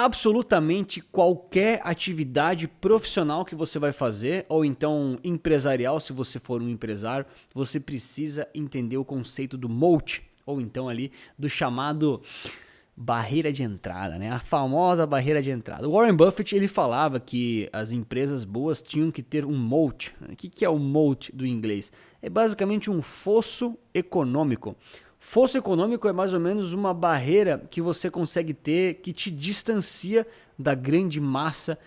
absolutamente qualquer atividade profissional que você vai fazer, ou então empresarial, se você for um empresário, você precisa entender o conceito do moat, ou então ali do chamado barreira de entrada, né? A famosa barreira de entrada. O Warren Buffett, ele falava que as empresas boas tinham que ter um moat. O que é o moat do inglês? É basicamente um fosso econômico. Fosso econômico é mais ou menos uma barreira que você consegue ter que te distancia da grande massa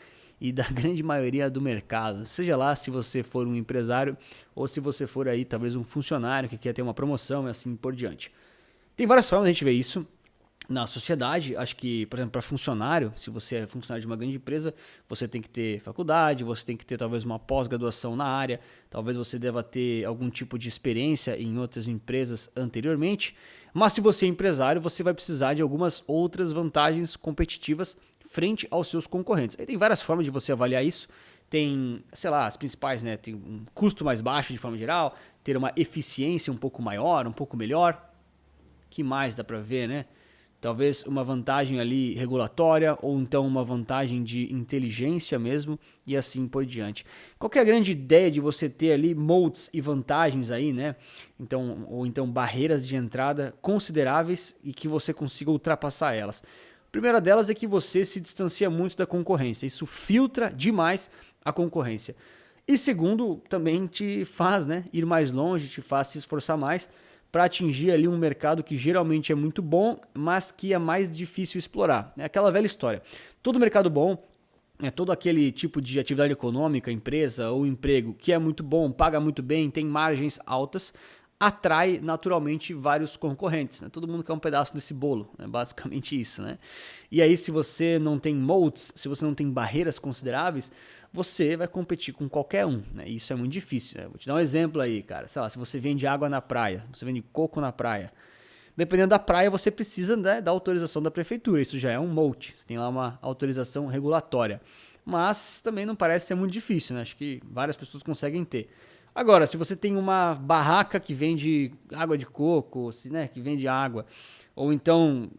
e da grande maioria do mercado. Seja lá se você for um empresário ou se você for aí talvez um funcionário que quer ter uma promoção e assim por diante. Tem várias formas de a gente ver isso na sociedade. Acho que, por exemplo, para funcionário, se você é funcionário de uma grande empresa, você tem que ter faculdade, você tem que ter talvez uma pós-graduação na área, talvez você deva ter algum tipo de experiência em outras empresas anteriormente, mas se você é empresário, você vai precisar de algumas outras vantagens competitivas frente aos seus concorrentes. Aí tem várias formas de você avaliar isso. Tem, sei lá, as principais, né? Tem um custo mais baixo de forma geral, ter uma eficiência um pouco maior, um pouco melhor. Que mais dá para ver, né? Talvez uma vantagem ali regulatória ou então uma vantagem de inteligência mesmo e assim por diante. Qual que é a grande ideia de você ter ali moats e vantagens aí, né? Então, ou então barreiras de entrada consideráveis e que você consiga ultrapassar elas. A primeira delas é que você se distancia muito da concorrência. Isso filtra demais a concorrência. E segundo, também te faz, né, ir mais longe, te faz se esforçar mais para atingir ali um mercado que geralmente é muito bom, mas que é mais difícil explorar. É aquela velha história. Todo mercado bom, todo aquele tipo de atividade econômica, empresa ou emprego que é muito bom, paga muito bem, tem margens altas, atrai naturalmente vários concorrentes. Né? Todo mundo quer um pedaço desse bolo, é basicamente isso. Né? E aí, se você não tem moats, se você não tem barreiras consideráveis, você vai competir com qualquer um. Né? E isso é muito difícil. Né? Vou te dar um exemplo aí, cara. Sei lá, se você vende água na praia, você vende coco na praia, dependendo da praia, você precisa, né, da autorização da prefeitura. Isso já é um moat. Você tem lá uma autorização regulatória. Mas também não parece ser muito difícil. Né? Acho que várias pessoas conseguem ter. Agora, se você tem uma barraca que vende água de coco, né, que vende água, ou então,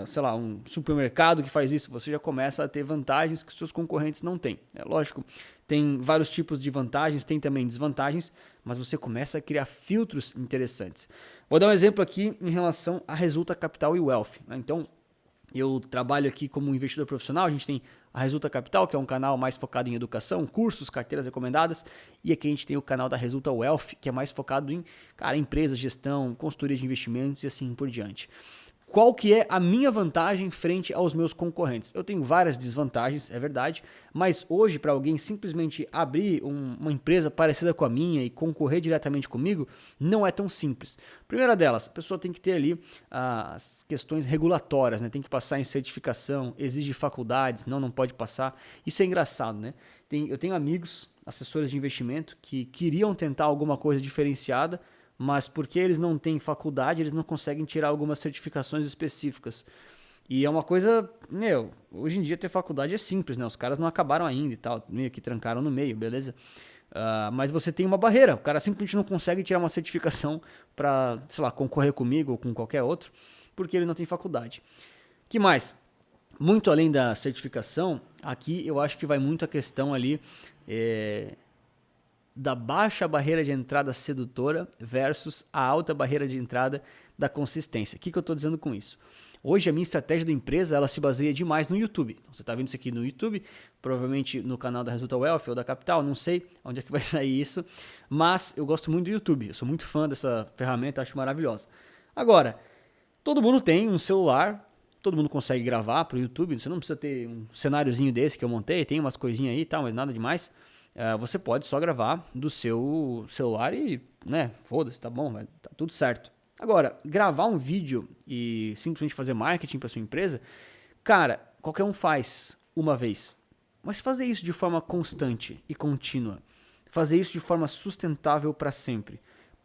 sei lá, um supermercado que faz isso, você já começa a ter vantagens que seus concorrentes não têm. É lógico, tem vários tipos de vantagens, tem também desvantagens, mas você começa a criar filtros interessantes. Vou dar um exemplo aqui em relação a Resulta Capital e Wealth. Né? Então, eu trabalho aqui como investidor profissional, a gente tem a Resulta Capital, que é um canal mais focado em educação, cursos, carteiras recomendadas, e aqui a gente tem o canal da Resulta Wealth, que é mais focado em, cara, empresas, gestão, consultoria de investimentos e assim por diante. Qual que é a minha vantagem frente aos meus concorrentes? Eu tenho várias desvantagens, é verdade, mas hoje para alguém simplesmente abrir uma empresa parecida com a minha e concorrer diretamente comigo, não é tão simples. Primeira delas, a pessoa tem que ter ali as questões regulatórias, né? Tem que passar em certificação, exige faculdades, não pode passar. Isso é engraçado, né? Eu tenho amigos, assessores de investimento, que queriam tentar alguma coisa diferenciada, mas porque eles não têm faculdade, eles não conseguem tirar algumas certificações específicas. E é uma coisa, hoje em dia ter faculdade é simples, né? Os caras não acabaram ainda e tal, meio que trancaram no meio, beleza? Mas você tem uma barreira, o cara simplesmente não consegue tirar uma certificação para, sei lá, concorrer comigo ou com qualquer outro, porque ele não tem faculdade. Que mais? Muito além da certificação, aqui eu acho que vai muito a questão ali da baixa barreira de entrada sedutora versus a alta barreira de entrada da consistência. O que eu estou dizendo com isso? Hoje a minha estratégia da empresa ela se baseia demais no YouTube. Então, você está vendo isso aqui no YouTube, provavelmente no canal da Resulta Wealth ou da Capital, não sei onde é que vai sair isso, mas eu gosto muito do YouTube, eu sou muito fã dessa ferramenta, acho maravilhosa. Agora, todo mundo tem um celular, todo mundo consegue gravar para o YouTube, você não precisa ter um cenáriozinho desse que eu montei, tem umas coisinhas aí e tal, mas nada demais. Você pode só gravar do seu celular e, né, foda-se, tá bom, tá tudo certo. Agora, gravar um vídeo e simplesmente fazer marketing para sua empresa, cara, qualquer um faz uma vez. Mas fazer isso de forma constante e contínua, fazer isso de forma sustentável para sempre,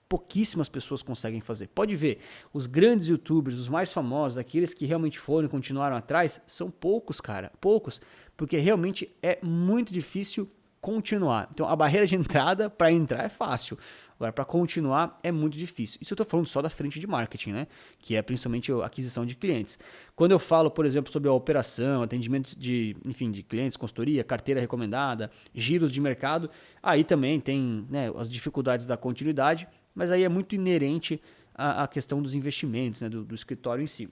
pouquíssimas pessoas conseguem fazer. Pode ver, os grandes youtubers, os mais famosos, aqueles que realmente foram e continuaram atrás, são poucos, cara, poucos, porque realmente é muito difícil continuar. Então, a barreira de entrada para entrar é fácil. Agora, para continuar é muito difícil. Isso eu estou falando só da frente de marketing, né? Que é principalmente a aquisição de clientes. Quando eu falo, por exemplo, sobre a operação, atendimento de clientes, consultoria, carteira recomendada, giros de mercado, aí também tem, né, as dificuldades da continuidade, mas aí é muito inerente à questão dos investimentos, né, do escritório em si.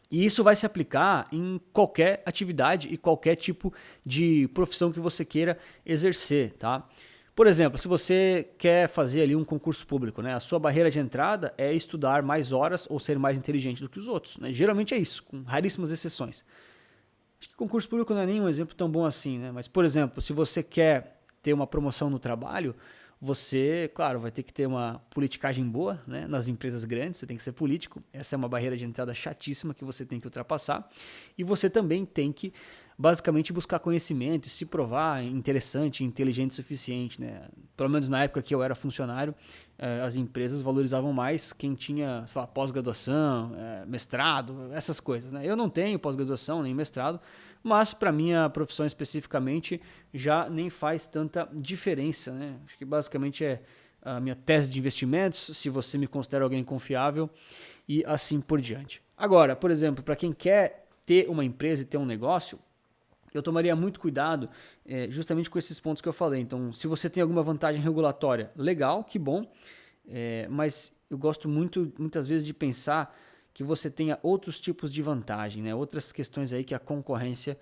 E isso vai se aplicar em qualquer atividade e qualquer tipo de profissão que você queira exercer, tá? Por exemplo, se você quer fazer ali um concurso público, né? A sua barreira de entrada é estudar mais horas ou ser mais inteligente do que os outros, né? Geralmente é isso, com raríssimas exceções. Acho que concurso público não é nem um exemplo tão bom assim, né? Mas, por exemplo, se você quer ter uma promoção no trabalho, você, claro, vai ter que ter uma politicagem boa, né? Nas empresas grandes, você tem que ser político. Essa é uma barreira de entrada chatíssima que você tem que ultrapassar. E você também tem que, basicamente, buscar conhecimento e se provar interessante, inteligente o suficiente, né? Pelo menos na época que eu era funcionário, as empresas valorizavam mais quem tinha, sei lá, pós-graduação, mestrado, essas coisas, né? Eu não tenho pós-graduação nem mestrado, mas para minha profissão especificamente já nem faz tanta diferença, né? Acho que basicamente é a minha tese de investimentos, se você me considera alguém confiável e assim por diante. Agora, por exemplo, para quem quer ter uma empresa e ter um negócio, eu tomaria muito cuidado justamente com esses pontos que eu falei. Então, se você tem alguma vantagem regulatória, legal, que bom, mas eu gosto muitas vezes de pensar que você tenha outros tipos de vantagem, né? Outras questões aí que a concorrência,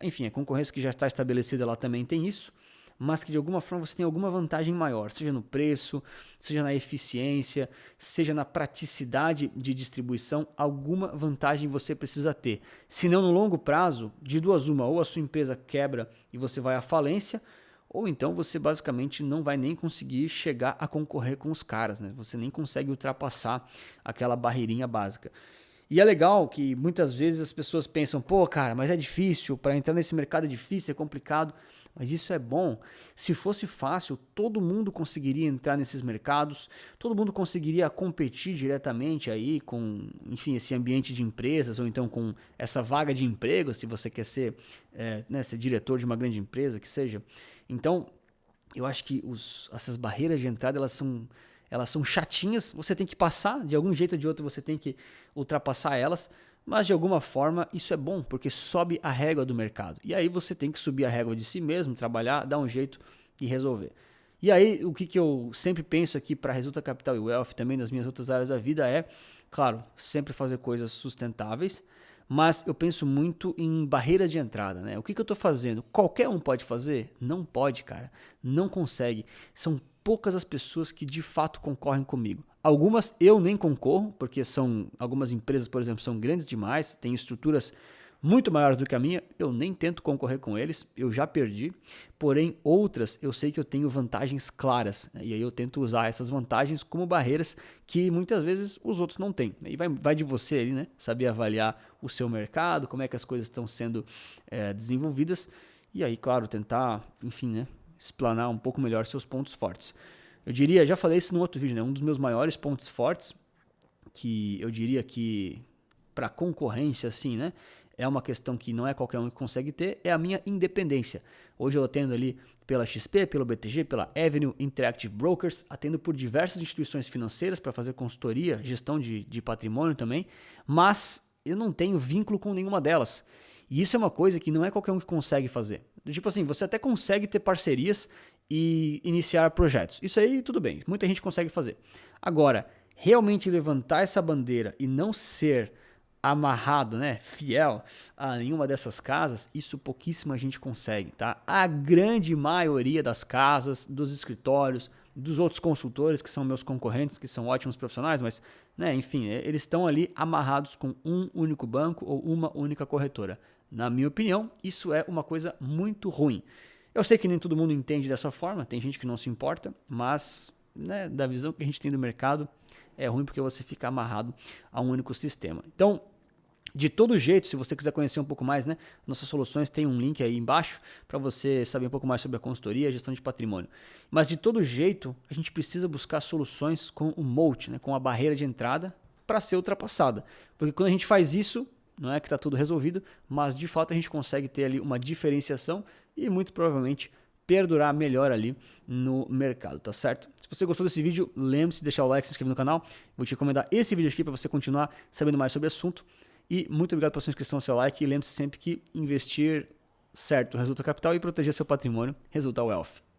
enfim, a concorrência que já está estabelecida lá também tem isso, mas que de alguma forma você tem alguma vantagem maior, seja no preço, seja na eficiência, seja na praticidade de distribuição, alguma vantagem você precisa ter. Se não no longo prazo, de duas uma, ou a sua empresa quebra e você vai à falência, ou então você basicamente não vai nem conseguir chegar a concorrer com os caras, né? Você nem consegue ultrapassar aquela barreirinha básica. E é legal que muitas vezes as pessoas pensam, pô, cara, mas é difícil, para entrar nesse mercado é difícil, é complicado. Mas isso é bom. Se fosse fácil, todo mundo conseguiria entrar nesses mercados, todo mundo conseguiria competir diretamente aí com, enfim, esse ambiente de empresas, ou então com essa vaga de emprego, se você quer ser, ser diretor de uma grande empresa, que seja. Então, eu acho que essas barreiras de entrada, elas são chatinhas, você tem que passar, de algum jeito ou de outro você tem que ultrapassar elas, mas de alguma forma isso é bom, porque sobe a régua do mercado. E aí você tem que subir a régua de si mesmo, trabalhar, dar um jeito e resolver. E aí o que eu sempre penso aqui para Resulta Capital e Wealth, também nas minhas outras áreas da vida é, claro, sempre fazer coisas sustentáveis, mas eu penso muito em barreiras de entrada, né? O que eu estou fazendo? Qualquer um pode fazer? Não pode, cara. Não consegue. São poucas as pessoas que de fato concorrem comigo. Algumas eu nem concorro, porque algumas empresas, por exemplo, são grandes demais, têm estruturas muito maiores do que a minha, eu nem tento concorrer com eles, eu já perdi. Porém, outras eu sei que eu tenho vantagens claras, né? E aí eu tento usar essas vantagens como barreiras que muitas vezes os outros não têm. E vai de você ali, né? Saber avaliar o seu mercado, como é que as coisas estão sendo desenvolvidas. E aí, claro, tentar, enfim, né? Explanar um pouco melhor seus pontos fortes. Eu diria, já falei isso no outro vídeo, né? Um dos meus maiores pontos fortes, que eu diria que para concorrência, assim, né? É uma questão que não é qualquer um que consegue ter, é a minha independência. Hoje eu atendo ali pela XP, pelo BTG, pela Avenue Interactive Brokers, atendo por diversas instituições financeiras para fazer consultoria, gestão de patrimônio também, mas eu não tenho vínculo com nenhuma delas. E isso é uma coisa que não é qualquer um que consegue fazer. Tipo assim, você até consegue ter parcerias e iniciar projetos. Isso aí tudo bem, muita gente consegue fazer. Agora, realmente levantar essa bandeira e não ser amarrado, né, fiel a nenhuma dessas casas, isso pouquíssima gente consegue, tá? A grande maioria das casas, dos escritórios, dos outros consultores que são meus concorrentes, que são ótimos profissionais, mas, né, enfim, eles estão ali amarrados com um único banco ou uma única corretora. Na minha opinião, isso é uma coisa muito ruim. Eu sei que nem todo mundo entende dessa forma, tem gente que não se importa, mas, né, da visão que a gente tem do mercado, é ruim porque você fica amarrado a um único sistema. Então, de todo jeito, se você quiser conhecer um pouco mais, né, nossas soluções tem um link aí embaixo para você saber um pouco mais sobre a consultoria e a gestão de patrimônio. Mas de todo jeito, a gente precisa buscar soluções com o moat, né, com a barreira de entrada para ser ultrapassada. Porque quando a gente faz isso, não é que está tudo resolvido, mas de fato a gente consegue ter ali uma diferenciação e muito provavelmente perdurar melhor ali no mercado, tá certo? Se você gostou desse vídeo, lembre-se de deixar o like, se inscrever no canal. Vou te recomendar esse vídeo aqui para você continuar sabendo mais sobre o assunto. E muito obrigado pela sua inscrição, seu like. E lembre-se sempre que investir certo resulta capital e proteger seu patrimônio resulta wealth.